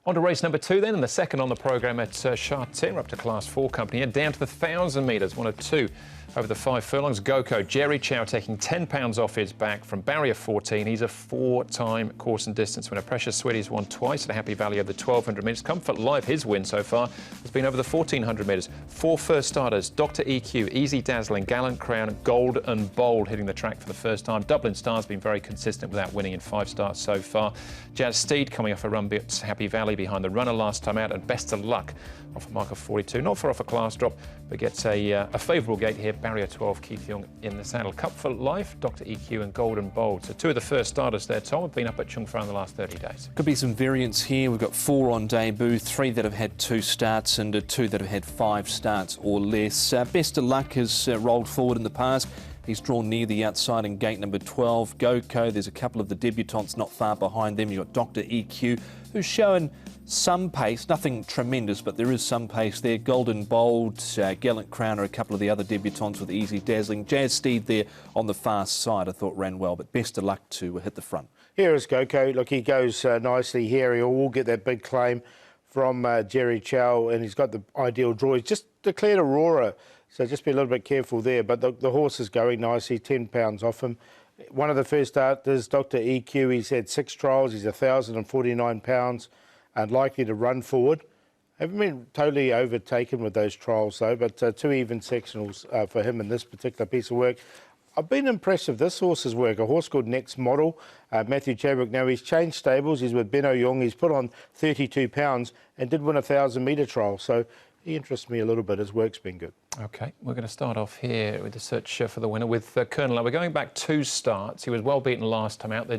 On to race number 2 then, and the second on the programme at Sha Tin. We're up to Class 4 company and down to the 1,000 metres, 1 of 2 over the 5 furlongs. Goko, Jerry Chow taking £10 off his back from barrier 14. He's a 4-time course and distance winner. Precious Sweetie's won twice at Happy Valley over the 1,200 metres. Comfort Life, his win so far has been over the 1,400 metres. 4 first starters, Dr. EQ, Easy Dazzling, Gallant Crown, Gold and Bold hitting the track for the first time. Dublin Star's been very consistent without winning in 5 starts so far. Jazz Steed coming off a run at Happy Valley behind the runner last time out, and Best of Luck off a mark of 42. Not far off a class drop, but gets a favourable gate here. Barrier 12, Keith Young in the saddle. Comfort Life, Dr. EQ and Gold and Bold. So 2 of the first starters there, Tom, have been up at Chung Fra in the last 30 days. Could be some variance here. We've got 4 on debut, 3 that have had 2 starts and 2 that have had 5 starts or less. Best of Luck has rolled forward in the past. He's drawn near the outside in gate number 12. Goko, there's a couple of the debutants not far behind them. You've got Dr. EQ, who's showing some pace, nothing tremendous, but there is some pace there. Golden Bold, Gallant Crown are a couple of the other debutants with Easy Dazzling. Jazz Steed there on the fast side, I thought ran well, but Best of Luck to hit the front. Here is Goko. Look, he goes nicely here. He will get that big claim from Jerry Chow, and he's got the ideal draw. He's just declared Aurora, so just be a little bit careful there. But the horse is going nicely, £10 off him. One of the first starters, Dr. EQ, he's had 6 trials. He's £1,049 and likely to run forward. Haven't been totally overtaken with those trials, though, but 2 even sectionals for him in this particular piece of work. I've been impressed with this horse's work. A horse called Next Model, Matthew Chadwick. Now, he's changed stables. He's with Benno Young. He's put on £32 and did win a 1,000-metre trial. So he interests me a little bit. His work's been good. OK, we're going to start off here with the search for the winner with Colonel. We're going back 2 starts. He was well beaten last time out.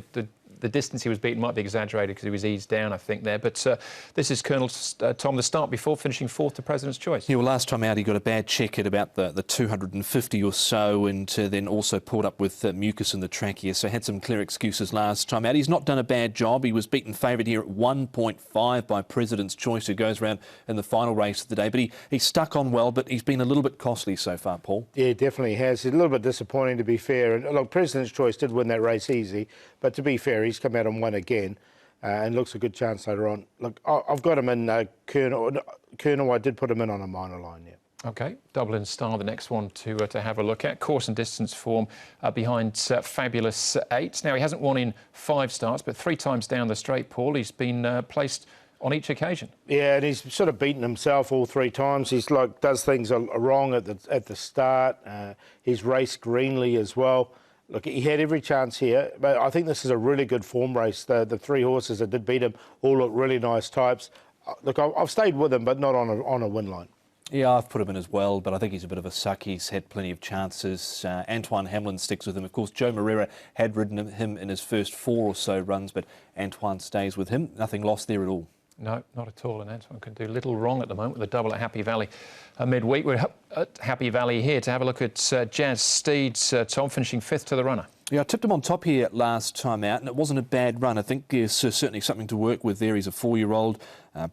The distance he was beaten might be exaggerated because he was eased down, I think, there. But this is Colonel Tom, the start before finishing 4th to President's Choice. Yeah, well, last time out he got a bad check at about the 250 or so, and then also pulled up with mucus in the trachea, so had some clear excuses last time out. He's not done a bad job. He was beaten favourite here at 1.5 by President's Choice, who goes around in the final race of the day. But he stuck on well, but he's been a little bit costly so far, Paul. Yeah, definitely has. It's a little bit disappointing, to be fair. And look, President's Choice did win that race easy, but to be fair, he's come out and won again, and looks a good chance later on. Look, I've got him in Colonel. I did put him in on a minor line, yeah. OK, Dublin Star, the next one to have a look at. Course and distance form behind Fabulous 8. Now, he hasn't won in 5 starts, but 3 times down the straight, Paul. He's been placed on each occasion. Yeah, and he's sort of beaten himself all 3 times. He's does things wrong at the start. He's raced greenly as well. Look, he had every chance here, but I think this is a really good form race. The 3 horses that did beat him all look really nice types. Look, I've stayed with him, but not on a win line. Yeah, I've put him in as well, but I think he's a bit of a suck. He's had plenty of chances. Antoine Hamlin sticks with him. Of course, Joe Moreira had ridden him in his first 4 or so runs, but Antoine stays with him. Nothing lost there at all. No, not at all, and Antoine can do little wrong at the moment with a double at Happy Valley midweek. We're at Happy Valley here to have a look at Jazz Steed's Tom, finishing 5th to the runner. Yeah, I tipped him on top here last time out, and it wasn't a bad run. I think there's certainly something to work with there. He's a 4-year-old,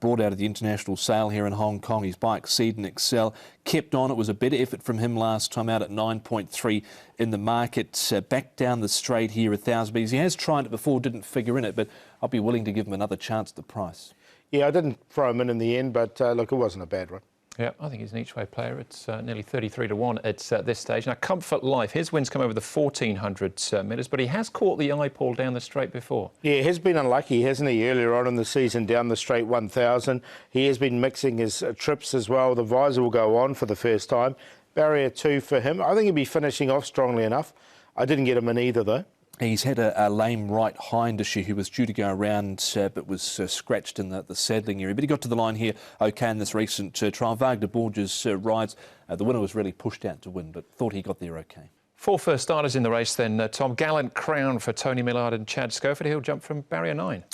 brought out of the international sale here in Hong Kong. His bike, Seed and Excel, kept on. It was a better effort from him last time out at 9.3 in the market. Back down the straight here, 1,000 metres. He has tried it before, didn't figure in it, but I'll be willing to give him another chance at the price. Yeah, I didn't throw him in the end, but look, it wasn't a bad run. Yeah, I think he's an each-way player. It's nearly 33 to 1 at this stage. Now, Comfort Life, his wins come over the 1,400 metres, but he has caught the eye, Paul, down the straight before. Yeah, he has been unlucky, hasn't he, earlier on in the season, down the straight 1,000. He has been mixing his trips as well. The visor will go on for the first time. Barrier 2 for him. I think he'll be finishing off strongly enough. I didn't get him in either, though. He's had a lame right hind issue. He was due to go around, but was scratched in the saddling area. But he got to the line here OK in this recent trial. Wagner Borges rides. The winner was really pushed out to win, but thought he got there OK. 4 first starters in the race then, Tom. Gallant Crown for Tony Millard and Chad Schofield. He'll jump from barrier 9.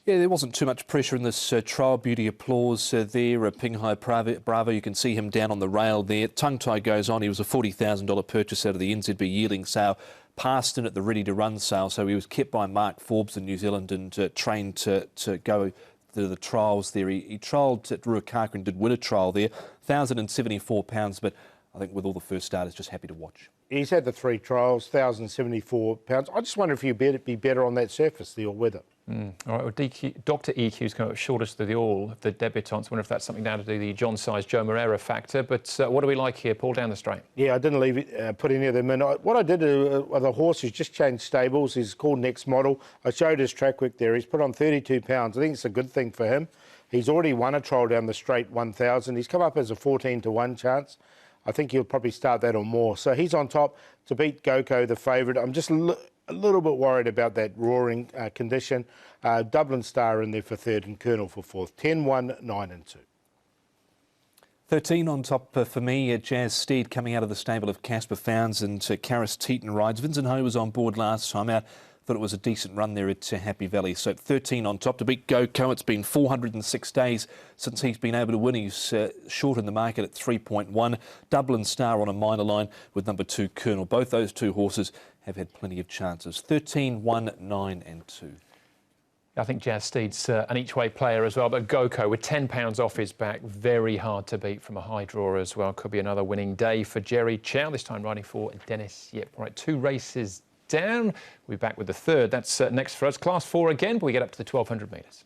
Yeah, there wasn't too much pressure in this trial. Beauty Applause there. Pinghai Bravo, you can see him down on the rail there. Tongue Tie goes on. He was a $40,000 purchase out of the NZB yearling sale. Passed in at the ready-to-run sale, so he was kept by Mark Forbes in New Zealand and trained to go to the trials there. He trialled at Ruakaka and did win a trial there, £1,074, but I think with all the first starters, just happy to watch. He's had the 3 trials, £1,074. I just wonder if he'd be better on that surface, the all-weather. All right, well, Dr. EQ's come up shortest of the all of the debutants. I wonder if that's something down to do the John Size Joe Moreira factor. But what do we like here, Paul, down the straight? Yeah, I didn't leave it, put any of them in. What I did with the horse, he's just changed stables. He's called Next Model. I showed his track work there. He's put on 32 pounds. I think it's a good thing for him. He's already won a trial down the straight 1,000. He's come up as a 14-1 chance. I think he'll probably start that or more. So he's on top to beat GoCo, the favourite. I'm just a little bit worried about that roaring condition. Dublin Star in there for third and Colonel for fourth. 10-1, 9 and 2. 13 on top for me, Jazz Steed coming out of the stable of Casper Founds and Karis Teton rides. Vincent Ho was on board last time out. Thought it was a decent run there at Happy Valley. So 13 on top to beat GoCo. It's been 406 days since he's been able to win. He's short in the market at 3.1. Dublin Star on a minor line with number 2 Colonel. Both those two horses have had plenty of chances. 13, 1, 9 and 2. I think Jazz Steed's an each-way player as well, but GoCo with £10 off his back, very hard to beat from a high drawer as well. Could be another winning day for Jerry Chow, this time riding for Dennis Yip. All right, 2 races down. We'll be back with the third. That's next for us. Class 4 again, but we get up to the 1,200 metres.